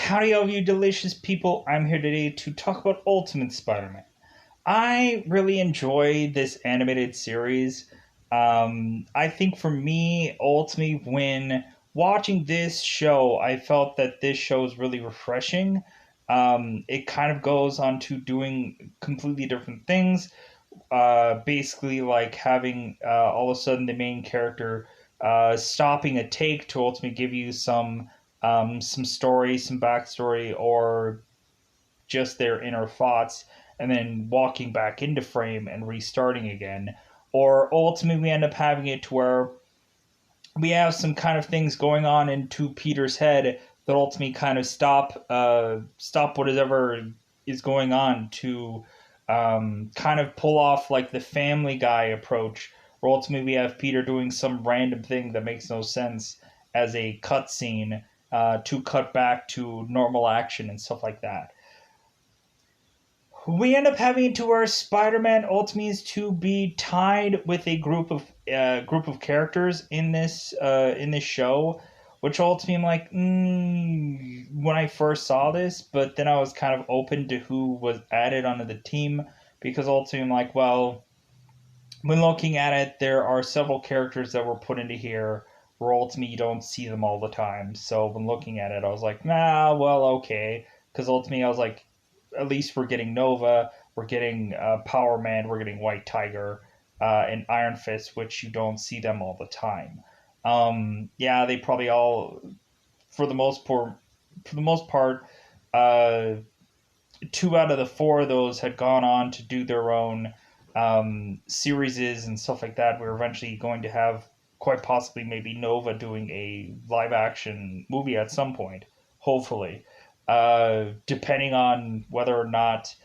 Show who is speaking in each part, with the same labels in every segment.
Speaker 1: Howdy, all you delicious people. I'm here today to talk about Ultimate Spider Man. I really enjoy this animated series. I think for me, ultimately, when watching this show, I felt that this show is really refreshing. It kind of goes on to doing completely different things. Basically, like having all of a sudden the main character stopping a take to ultimately give you some story, some backstory, or just their inner thoughts, and then walking back into frame and restarting again. Or ultimately, we end up having it to where we have some kind of things going on into Peter's head that ultimately kind of stop whatever is going on to kind of pull off like the Family Guy approach, where ultimately we have Peter doing some random thing that makes no sense as a cutscene to cut back to normal action and stuff like that. We end up having to where Spider-Man ultimately is to be tied with a group of characters in this show, which ultimately I'm like, when I first saw this, but then I was kind of open to who was added onto the team because ultimately I'm like, well, when looking at it, there are several characters that were put into here where ultimately you don't see them all the time. So when looking at it, I was like, nah, well, okay, because ultimately I was like, at least we're getting Nova, we're getting Power Man, we're getting White Tiger, and Iron Fist, which you don't see them all the time. Yeah, they probably all, for the most part, for the most part, uh, two out of the four of those had gone on to do their own series and stuff like that. We're eventually going to have quite possibly maybe Nova doing a live action movie at some point, hopefully. Depending on whether or not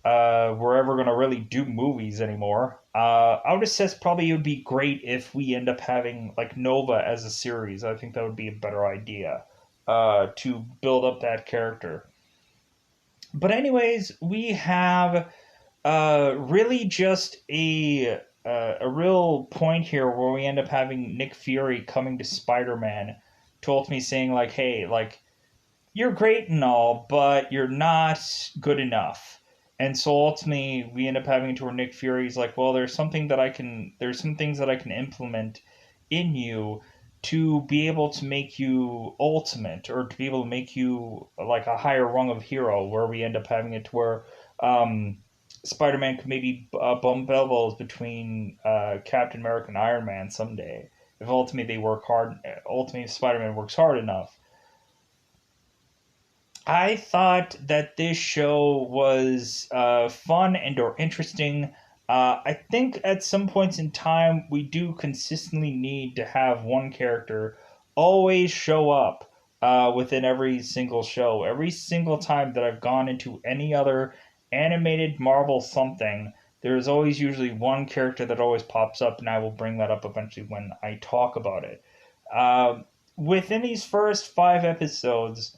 Speaker 1: we're ever going to really do movies anymore. I would assess probably it would be great if we end up having like Nova as a series. I think that would be a better idea to build up that character. But anyways, we have really just a real point here where we end up having Nick Fury coming to Spider Man to ultimately saying like, hey, like you're great and all, but you're not good enough. And so ultimately, we end up having to where Nick Fury's like, well, there's some things that I can implement in you to be able to make you ultimate or to be able to make you like a higher rung of hero, where we end up having it to where Spider-Man could maybe bump elbows between Captain America and Iron Man someday. If ultimately they work hard, ultimately Spider-Man works hard enough. I thought that this show was fun and or interesting. I think at some points in time we do consistently need to have one character always show up within every single show. Every single time that I've gone into any other animated Marvel something, there's always usually one character that always pops up, and I will bring that up eventually when I talk about it. Within these first five episodes,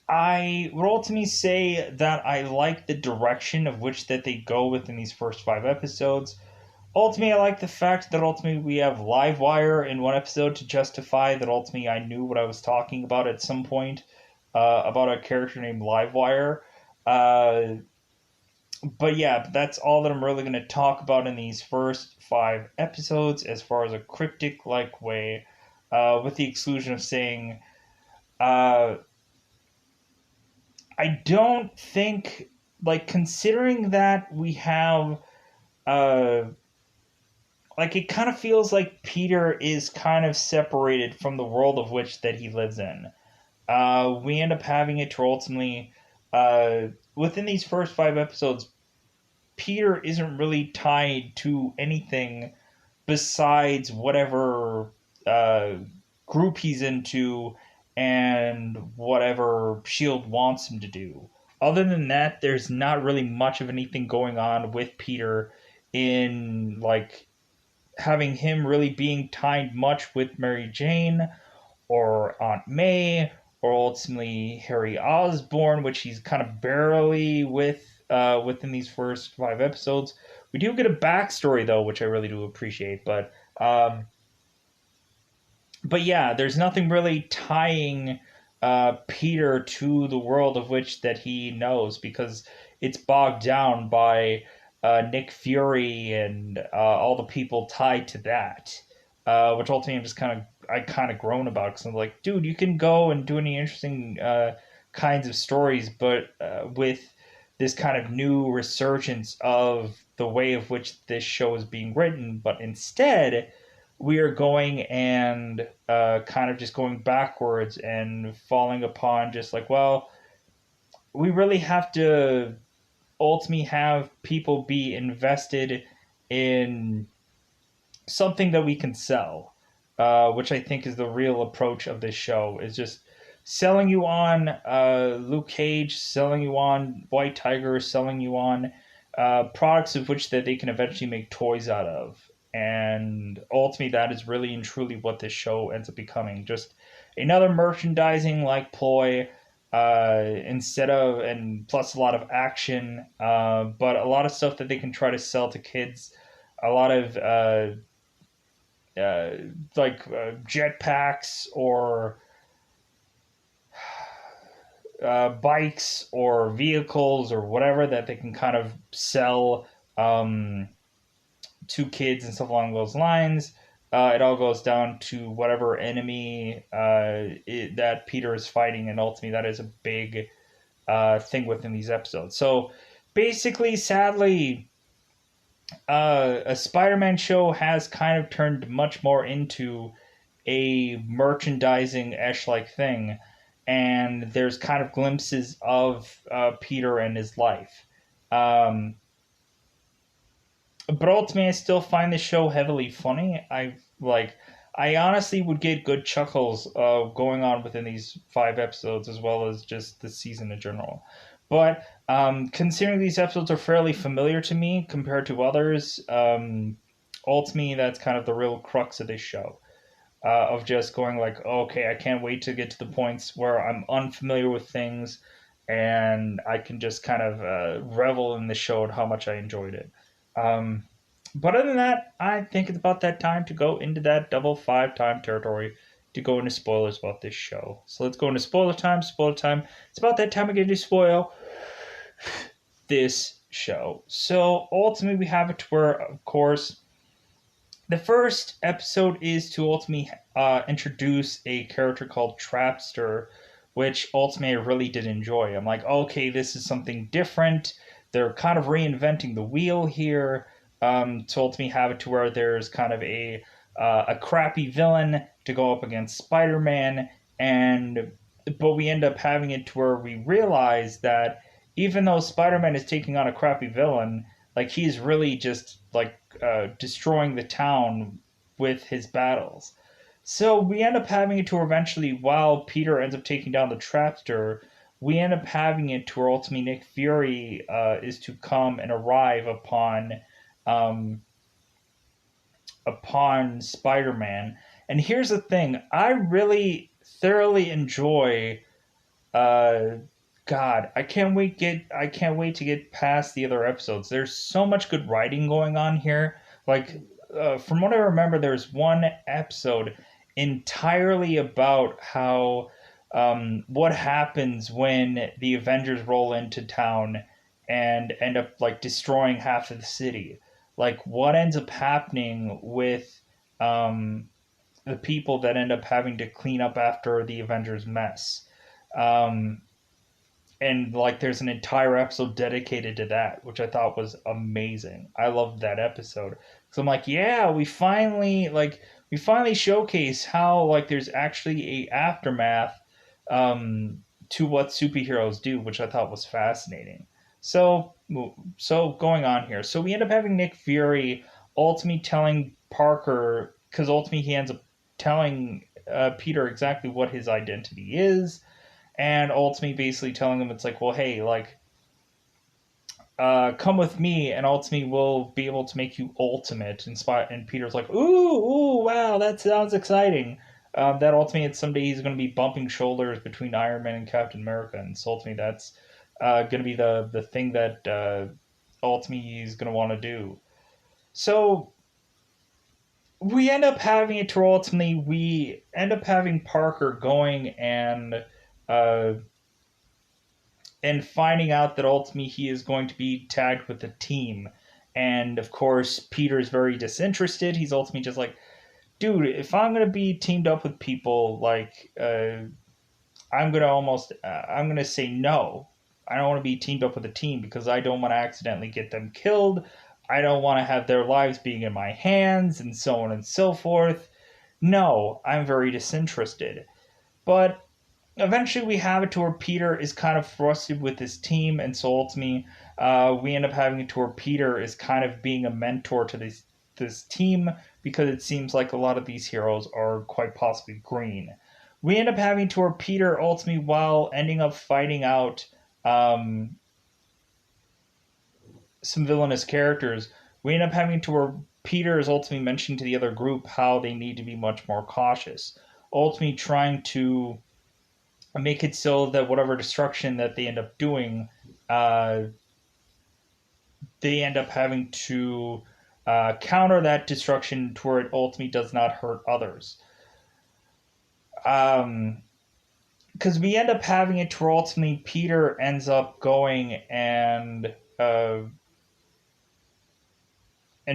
Speaker 1: I would ultimately say that I like the direction of which that they go within these first five episodes. Ultimately, I like the fact that ultimately we have Livewire in one episode to justify that ultimately I knew what I was talking about at some point about a character named Livewire. Uh, but yeah, that's all that I'm really going to talk about in these first five episodes as far as a cryptic like way, with the exclusion of saying. Uh, I don't think, like, considering that we have, uh, like, it kind of feels like Peter is kind of separated from the world of which that he lives in. We end up having it to ultimately, uh, within these first five episodes, Peter isn't really tied to anything besides whatever uh, group he's into and whatever Shield wants him to do. Other than that, there's not really much of anything going on with Peter in like having him really being tied much with Mary Jane or Aunt May or ultimately Harry Osborn, which he's kind of barely with within these first five episodes. We do get a backstory though, which I really do appreciate, but yeah, there's nothing really tying Peter to the world of which that he knows, because it's bogged down by Nick Fury and all the people tied to that, which ultimately I kind of groan about, because I'm like, dude, you can go and do any interesting kinds of stories, but with this kind of new resurgence of the way of which this show is being written, but instead we are going and kind of just going backwards and falling upon just like, well, we really have to ultimately have people be invested in something that we can sell, which I think is the real approach of this show, is just selling you on Luke Cage, selling you on White Tiger, selling you on products of which that they can eventually make toys out of. And ultimately, that is really and truly what this show ends up becoming. Just another merchandising like ploy, instead of, and plus a lot of action, but a lot of stuff that they can try to sell to kids. A lot of uh, jetpacks or bikes or vehicles or whatever that they can kind of sell to kids and stuff along those lines. It all goes down to whatever enemy that Peter is fighting, and ultimately that is a big thing within these episodes. So basically, sadly, a Spider-Man show has kind of turned much more into a merchandising-ish like thing, and there's kind of glimpses of Peter and his life. Um, but ultimately, I still find the show heavily funny. I honestly would get good chuckles going on within these 5 episodes, as well as just the season in general. But considering these episodes are fairly familiar to me compared to others, ultimately that's kind of the real crux of this show. Of just going like, okay, I can't wait to get to the points where I'm unfamiliar with things, and I can just kind of revel in the show and how much I enjoyed it. Um, but other than that, I think it's about that time to go into that double five time territory to go into spoilers about this show. So let's go into spoiler time. Spoiler time. It's about that time again to spoil this show. So ultimately, we have it to where, of course, the first episode is to ultimately introduce a character called Trapster, which ultimately I really did enjoy. I'm like, okay, this is something different. They're kind of reinventing the wheel here, to ultimately have it to where there's kind of a crappy villain to go up against Spider-Man, and but we end up having it to where we realize that even though Spider-Man is taking on a crappy villain, like he's really just like destroying the town with his battles. So we end up having it to where eventually, while Peter ends up taking down the Trapster, we end up having it to where ultimately Nick Fury is to come and arrive um, upon Spider-Man. And here's the thing: I really thoroughly enjoy. Uh, God, I can't wait to get past the other episodes. There's so much good writing going on here. Like, from what I remember, there's one episode entirely about how what happens when the Avengers roll into town and end up like destroying half of the city. Like, what ends up happening with um, the people that end up having to clean up after the Avengers mess. Um, and like there's an entire episode dedicated to that, which I thought was amazing. I loved that episode. So I'm like, yeah, we finally showcase how like there's actually a aftermath to what superheroes do, which I thought was fascinating. So so going on here, so we end up having Nick Fury ultimately telling Parker, because ultimately he ends up telling Peter exactly what his identity is, and ultimately basically telling them it's like, well, hey, like, come with me, and ultimately we'll be able to make you ultimate. And Peter's like, ooh, wow, that sounds exciting. That ultimately, it's someday he's going to be bumping shoulders between Iron Man and Captain America, and so ultimately that's going to be the thing that ultimately he's going to want to do. So we end up having it to ultimately we end up having Parker going and uh, and finding out that ultimately he is going to be tagged with the team. And of course, Peter's very disinterested. He's ultimately just like, dude, if I'm gonna be teamed up with people, like, I'm gonna say no. I don't want to be teamed up with a team because I don't want to accidentally get them killed. I don't want to have their lives being in my hands, and so on and so forth. No, I'm very disinterested. But eventually we have it to where Peter is kind of frustrated with his team, and so ultimately we end up having it to where Peter is kind of being a mentor to this team because it seems like a lot of these heroes are quite possibly green. We end up having to where Peter ultimately, while ending up fighting out um, some villainous characters, we end up having to where Peter is ultimately mentioning to the other group how they need to be much more cautious. Ultimately, trying to make it so that whatever destruction that they end up doing, uh, they end up having to counter that destruction to where it ultimately does not hurt others. Because we end up having it to where ultimately Peter ends up going and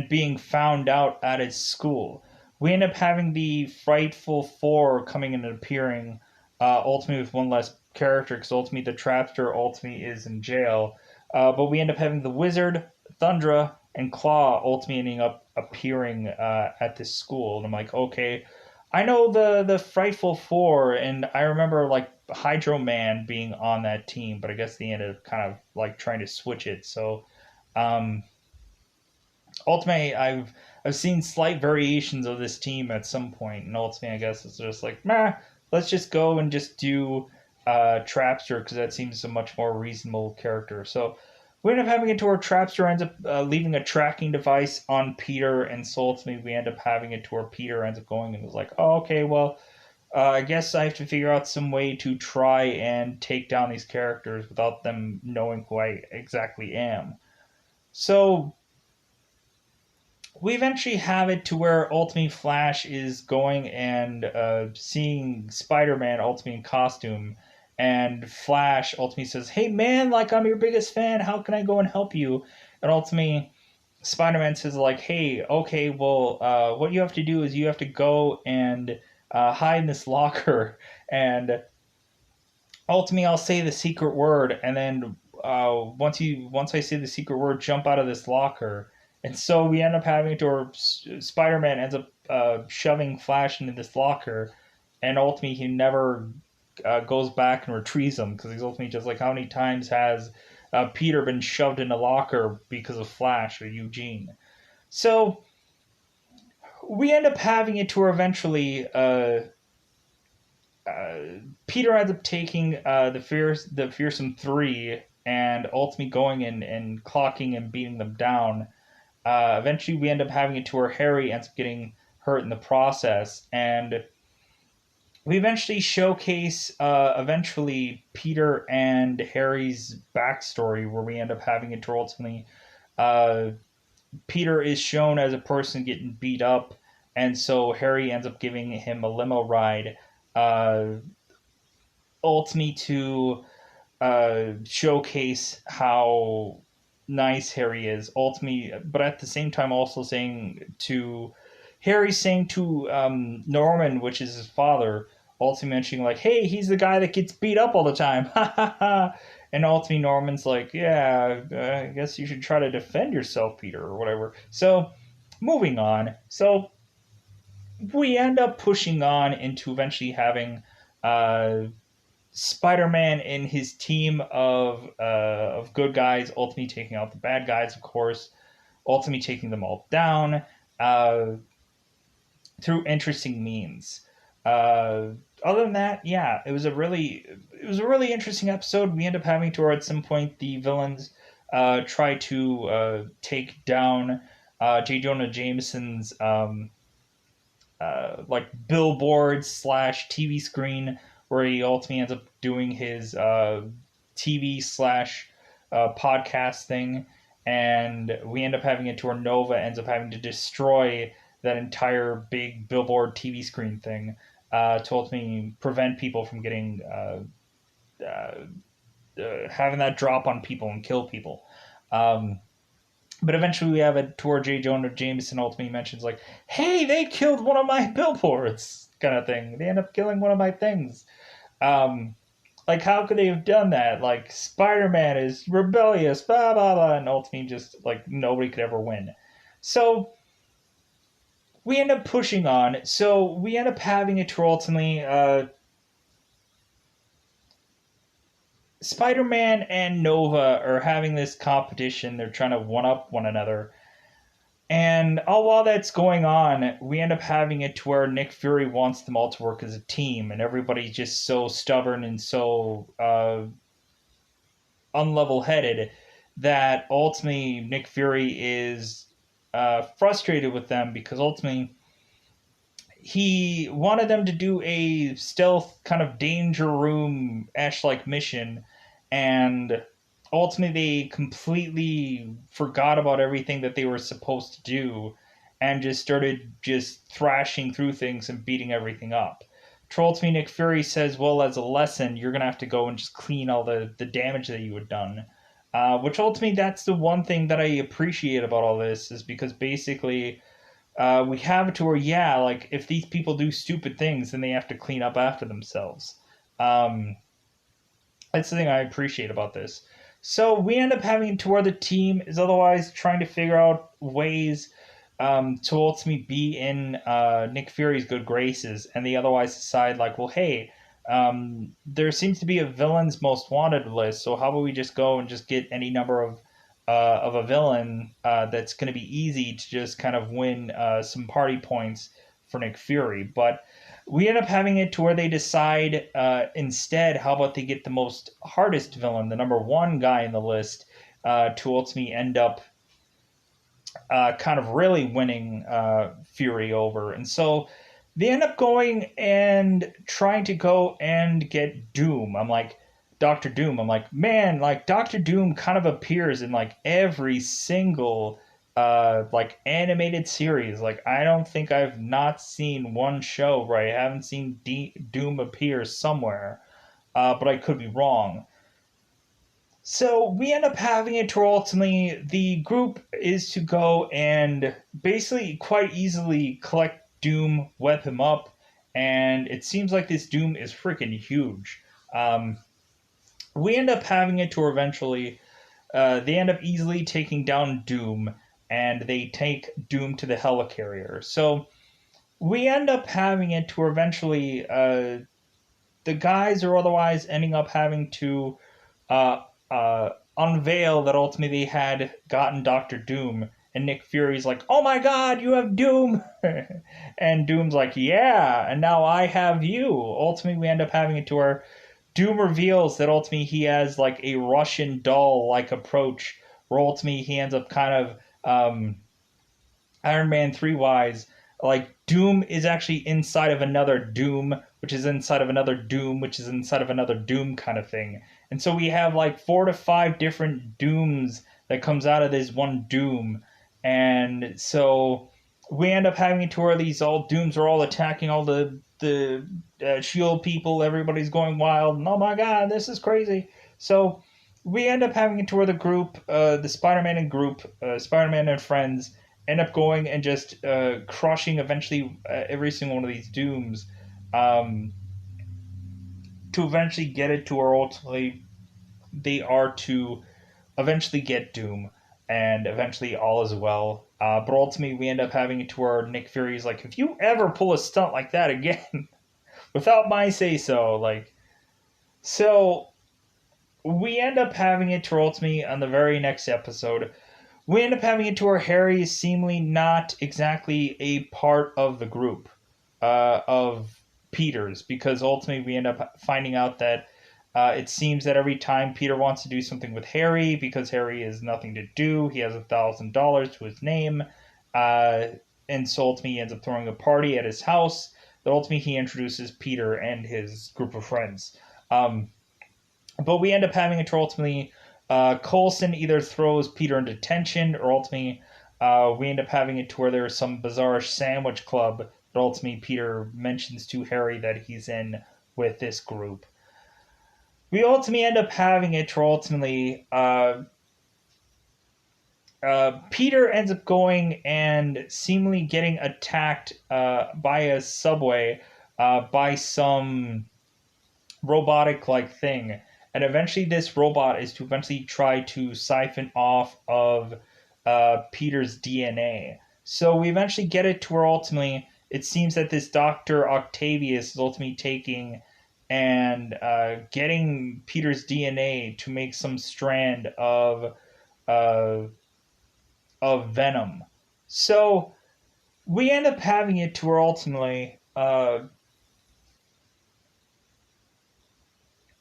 Speaker 1: being found out at his school. We end up having the Frightful Four coming in and appearing, ultimately with one less character, because ultimately the Trapster ultimately is in jail. But we end up having the Wizard, Thundra, and Claw ultimately ending up appearing at this school. And I'm like, okay, I know the Frightful Four, and I remember like Hydro Man being on that team, but I guess they ended up kind of like trying to switch it. So um, ultimately I've seen slight variations of this team at some point, and ultimately I guess it's just like, meh, let's just go and just do Trapster because that seems a much more reasonable character. So we end up having it to where Trapster ends up leaving a tracking device on Peter, and so ultimately we end up having it to where Peter ends up going and is like, oh, okay, well, I guess I have to figure out some way to try and take down these characters without them knowing who I exactly am. So we eventually have it to where ultimately Flash is going and seeing Spider-Man ultimately in costume, and Flash ultimately says, hey man, like, I'm your biggest fan, how can I go and help you? And ultimately Spider-Man says like, hey, okay, well, what you have to do is you have to go and hide in this locker, and ultimately I'll say the secret word, and then once I say the secret word, jump out of this locker. And so we end up having to, or Spider-Man ends up shoving Flash into this locker, and ultimately he never goes back and retrieves him because he's ultimately just like, how many times has Peter been shoved in a locker because of Flash or Eugene? So we end up having it to where eventually uh, Peter ends up taking the fearsome three and ultimately going and clocking and beating them down. Eventually, we end up having it to where Harry ends up getting hurt in the process, and we eventually showcase eventually Peter and Harry's backstory, where we end up having it to ultimately uh, Peter is shown as a person getting beat up, and so Harry ends up giving him a limo ride. Ultimately to showcase how nice Harry is. Ultimately, but at the same time, also saying to Norman, which is his father, ultimately mentioning like, "Hey, he's the guy that gets beat up all the time." And ultimately, Norman's like, "Yeah, I guess you should try to defend yourself, Peter, or whatever." So, moving on. So we end up pushing on into eventually having uh, Spider-Man and his team of good guys ultimately taking out the bad guys, of course, ultimately taking them all down uh, through interesting means. Uh, Other than that, yeah, it was a really interesting episode. We end up having to, or at some point, the villains try to take down J. Jonah Jameson's like billboard slash TV screen, where he ultimately ends up doing his TV slash podcast thing, and we end up having it to where Nova ends up having to destroy that entire big billboard TV screen thing to ultimately prevent people from getting having that drop on people and kill people. Um, but eventually we have it to where J. Jonah Jameson ultimately mentions like, "Hey, they killed one of my billboards," kind of thing. They end up killing one of my things. Um, like, how could they have done that? Like, Spider-Man is rebellious, blah blah blah, and ultimately just like nobody could ever win. So we end up pushing on. So we end up having it to ultimately Spider-Man and Nova are having this competition. They're trying to one up one another. And all while that's going on, we end up having it to where Nick Fury wants them all to work as a team, and everybody's just so stubborn and so unlevel-headed that ultimately Nick Fury is frustrated with them because ultimately he wanted them to do a stealth kind of danger room Ash-like mission, and ultimately they completely forgot about everything that they were supposed to do and just started just thrashing through things and beating everything up. Ultimately, Nick Fury says, well, as a lesson, you're going to have to go and just clean all the damage that you had done. Which ultimately, that's the one thing that I appreciate about all this, is because basically we have it to where, yeah, like if these people do stupid things, then they have to clean up after themselves. Um, that's the thing I appreciate about this. So we end up having to where the team is otherwise trying to figure out ways to ultimately be in Nick Fury's good graces, and they otherwise decide like, well, hey, there seems to be a villain's most wanted list, so how about we just go and just get any number of a villain that's going to be easy to just kind of win some party points for Nick Fury. But we end up having it to where they decide instead, how about they get the most hardest villain, the number one guy in the list, to ultimately end up kind of really winning Fury over. And so they end up going and trying to go and get Doom. I'm like, Doctor Doom. I'm like, man, like Doctor Doom kind of appears in like every single like animated series. Like I don't think I've not seen one show where I haven't seen Doom appear somewhere. But I could be wrong. So we end up having it to ultimately the group is to go and basically quite easily collect Doom, web him up, and it seems like this Doom is freaking huge. Um, we end up having it to eventually they end up easily taking down Doom, and they take Doom to the helicarrier. So we end up having it to eventually the guys are otherwise ending up having to uh, unveil that ultimately they had gotten Doctor Doom. And Nick Fury's like, "Oh my God, you have Doom!" And Doom's like, "Yeah, and now I have you." Ultimately, we end up having it to where Doom reveals that ultimately he has like a Russian doll like approach, where ultimately he ends up kind of Iron Man 3 wise, like Doom is actually inside of another Doom, which is inside of another Doom, which is inside of another Doom kind of thing. And so we have like 4 to 5 different Dooms that comes out of this one Doom. And so we end up having to where these all Dooms are all attacking all the Shield people. Everybody's going wild. And, oh my God, this is crazy. So we end up having to where the group, the Spider-Man and group, Spider-Man and friends, end up going and just crushing eventually every single one of these Dooms, um, to eventually get it to where ultimately they are to eventually get Doom, and eventually all is well. But ultimately, we end up having it to where Nick Fury's like, if you ever pull a stunt like that again, without my say so, like, so we end up having it to ultimately on the very next episode. We end up having it to where Harry is seemingly not exactly a part of the group of Peter's, because ultimately we end up finding out that it seems that every time Peter wants to do something with Harry, because Harry has nothing to do, he has $1,000 to his name, uh, and so ultimately he ends up throwing a party at his house. That ultimately he introduces Peter and his group of friends. But we end up having it to ultimately Coulson either throws Peter into detention, or ultimately we end up having it to where there's some bizarre sandwich club that ultimately Peter mentions to Harry that he's in with this group. we ultimately end up having it to ultimately Peter ends up going and seemingly getting attacked by a subway by some robotic like thing. And eventually, this robot is to eventually try to siphon off of Peter's DNA. So we eventually get it to where ultimately it seems that this Dr. Octavius is ultimately taking and getting Peter's DNA to make some strand uh, of venom. So we end up having it to where ultimately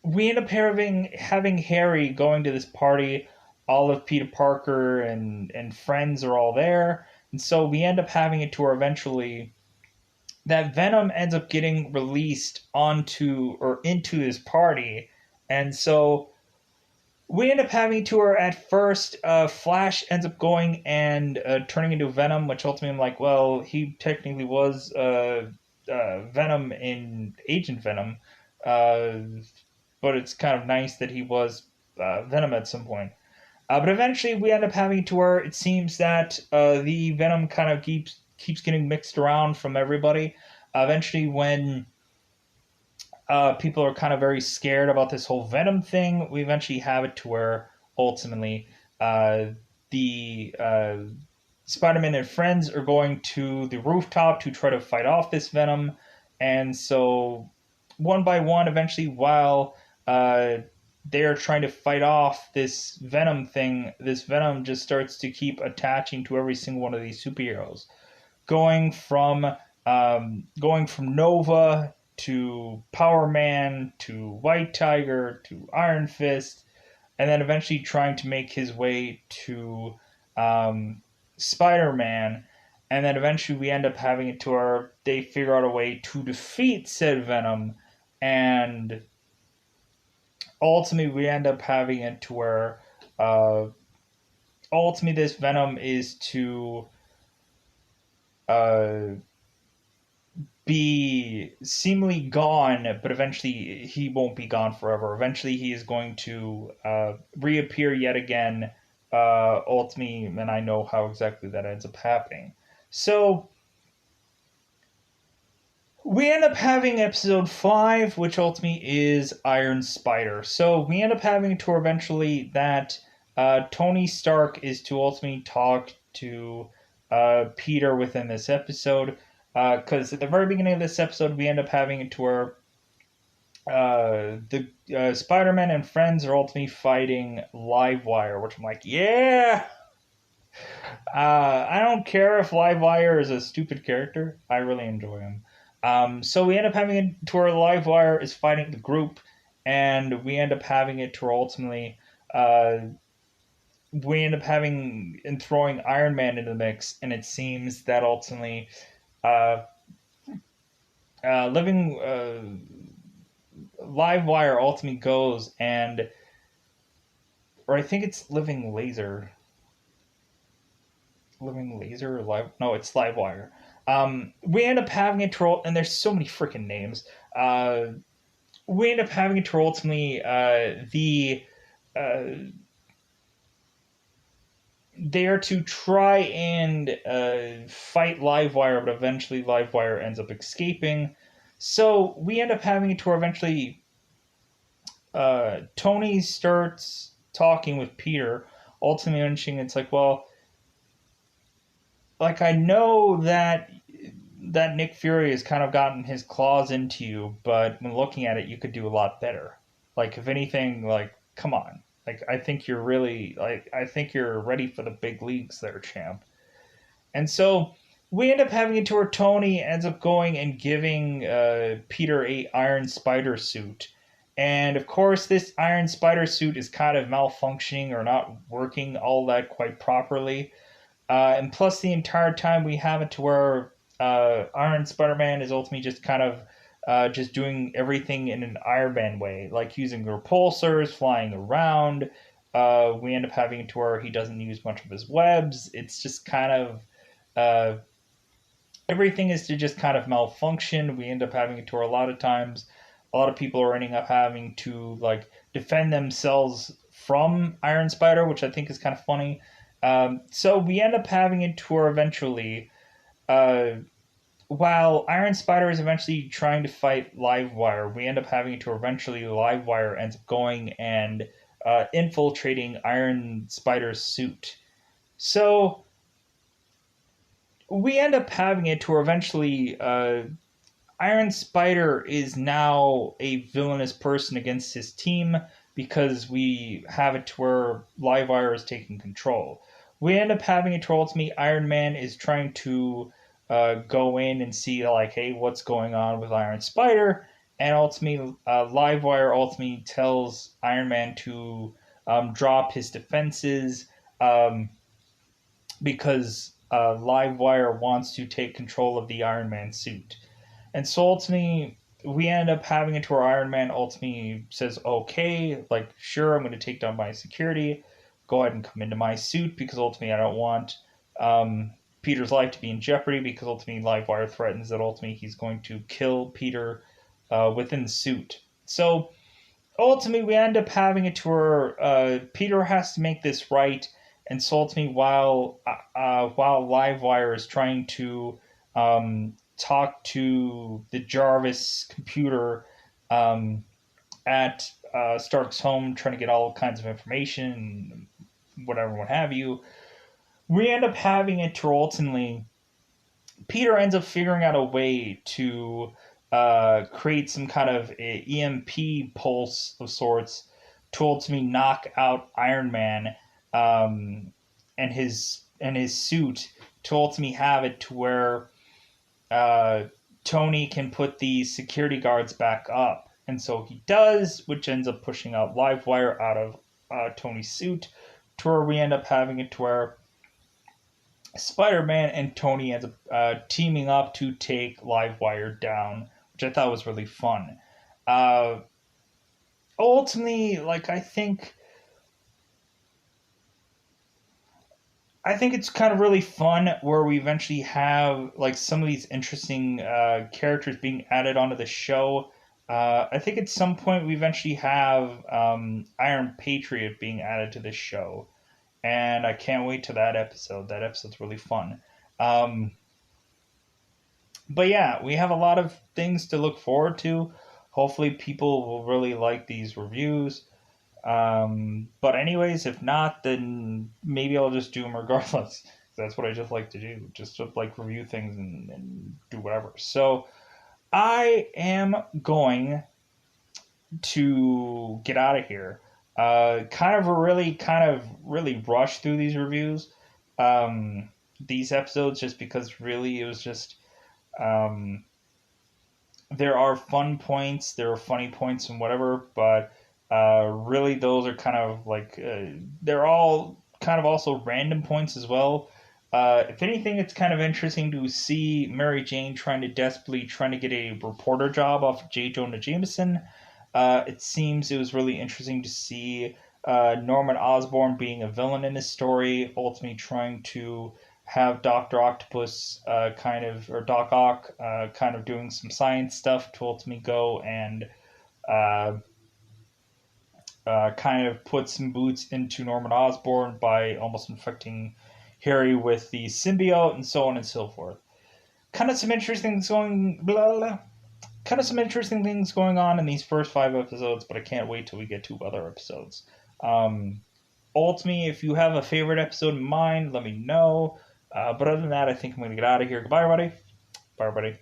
Speaker 1: we end up having Harry going to this party. All of Peter Parker and friends are all there, and so we end up having it to where eventually that Venom ends up getting released onto or into this party, and so we end up having to her at first. Flash ends up going and turning into Venom, which ultimately I'm like, well, he technically was Venom in Agent Venom, uh, but it's kind of nice that he was Venom at some point. But eventually, we end up having to where it seems that the Venom kind of keeps getting mixed around from everybody. Eventually, when people are kind of very scared about this whole Venom thing, we eventually have it to where ultimately uh, the Spider-Man and friends are going to the rooftop to try to fight off this Venom, and so one by one, eventually, while uh, they are trying to fight off this Venom thing, this Venom just starts to keep attaching to every single one of these superheroes, going from going from Nova to Power Man to White Tiger to Iron Fist, and then eventually trying to make his way to um, Spider Man. And then eventually we end up having it to where they figure out a way to defeat said Venom, and ultimately we end up having it to where uh, ultimately this Venom is to uh, be seemingly gone, but eventually he won't be gone forever. Eventually he is going to reappear yet again, ultimately, and I know how exactly that ends up happening. So we end up having episode 5, which ultimately is Iron Spider. So we end up having to eventually that Tony Stark is to ultimately talk to Peter within this episode. Because at the very beginning of this episode, we end up having it to where the Spider-Man and friends are ultimately fighting Livewire, which I'm like, yeah. I don't care if Livewire is a stupid character. I really enjoy him. So we end up having it to where Livewire is fighting the group, and we end up having it to where ultimately uh, we end up having and throwing Iron Man into the mix, and it seems that ultimately uh, living Livewire ultimately goes and, or I think it's Living Laser or Live. No, it's Livewire. We end up having it troll, and there's so many freaking names. We end up having it to ultimately the uh, they are to try and fight Livewire, but eventually Livewire ends up escaping. So we end up having it to where eventually Tony starts talking with Peter, ultimately mentioning it's like, well, like I know that Nick Fury has kind of gotten his claws into you, but when looking at it, you could do a lot better. Like if anything, like come on, like I think you're ready for the big leagues, there, champ. And so we end up having it to where Tony ends up going and giving Peter a Iron Spider suit. And of course, this Iron Spider suit is kind of malfunctioning or not working all that quite properly. And plus, the entire time we have it to where Iron Spider-Man is ultimately just kind of just doing everything in an Iron Man way, like using repulsors, flying around. We end up having it to where he doesn't use much of his webs. It's just kind of uh, everything is to just kind of malfunction. We end up having it to where a lot of times. a lot of people are ending up having to like defend themselves from Iron Spider, which I think is kind of funny. So we end up having it to where eventually, uh, while Iron Spider is eventually trying to fight Livewire, we end up having it to eventually Livewire ends up going and infiltrating Iron Spider's suit. So we end up having it to where eventually Iron Spider is now a villainous person against his team because we have it to where Livewire is taking control. We end up having it to where ultimately Iron Man is trying to go in and see like, hey, what's going on with Iron Spider, and ultimately Livewire ultimately tells Iron Man to drop his defenses um, because Livewire wants to take control of the Iron Man suit. And so ultimately, we end up having it to where Iron Man ultimately says, okay, like, sure, I'm going to take down my security. Go ahead and come into my suit because ultimately I don't want um, Peter's life to be in jeopardy because ultimately Livewire threatens that ultimately he's going to kill Peter within the suit. So ultimately, we end up having it to where Peter has to make this right. And so ultimately, while Livewire is trying to talk to the Jarvis computer at Stark's home, trying to get all kinds of information, whatever, what have you. We end up having it to ultimately, Peter ends up figuring out a way to create some kind of EMP pulse of sorts to ultimately knock out Iron Man and his suit to ultimately have it to where uh, Tony can put the security guards back up. And so he does, which ends up pushing out Livewire out of Tony's suit to where we end up having it to where Spider-Man and Tony ends up teaming up to take Livewire down, which I thought was really fun. Uh, ultimately, like I think it's kind of really fun where we eventually have like some of these interesting characters being added onto the show. I think at some point we eventually have Iron Patriot being added to this show, and I can't wait to that episode. That episode's really fun. Um, but yeah, we have a lot of things to look forward to. Hopefully, people will really like these reviews. But anyways, if not, then maybe I'll just do them regardless. That's what I just like to do, just to like review things and do whatever. So I am going to get out of here. Kind of really rush through these reviews, these episodes, just because really it was just um, there are fun points, there are funny points, and whatever, but really those are kind of like they're all kind of also random points as well. If anything, it's kind of interesting to see Mary Jane trying to get a reporter job off of J. Jonah Jameson. It seems it was really interesting to see Norman Osborn being a villain in this story, ultimately trying to have Doctor Octopus or Doc Ock kind of doing some science stuff to ultimately go and uh, kind of put some boots into Norman Osborn by almost infecting Harry with the symbiote and so on and so forth. Kind of some interesting things going blah, blah, blah. Kind of some interesting things going on in these first 5 episodes, but I can't wait till we get to other episodes. Um, Ultimately, if you have a favorite episode in mind, let me know. But other than that, I think I'm going to get out of here. Goodbye, everybody. Bye, everybody.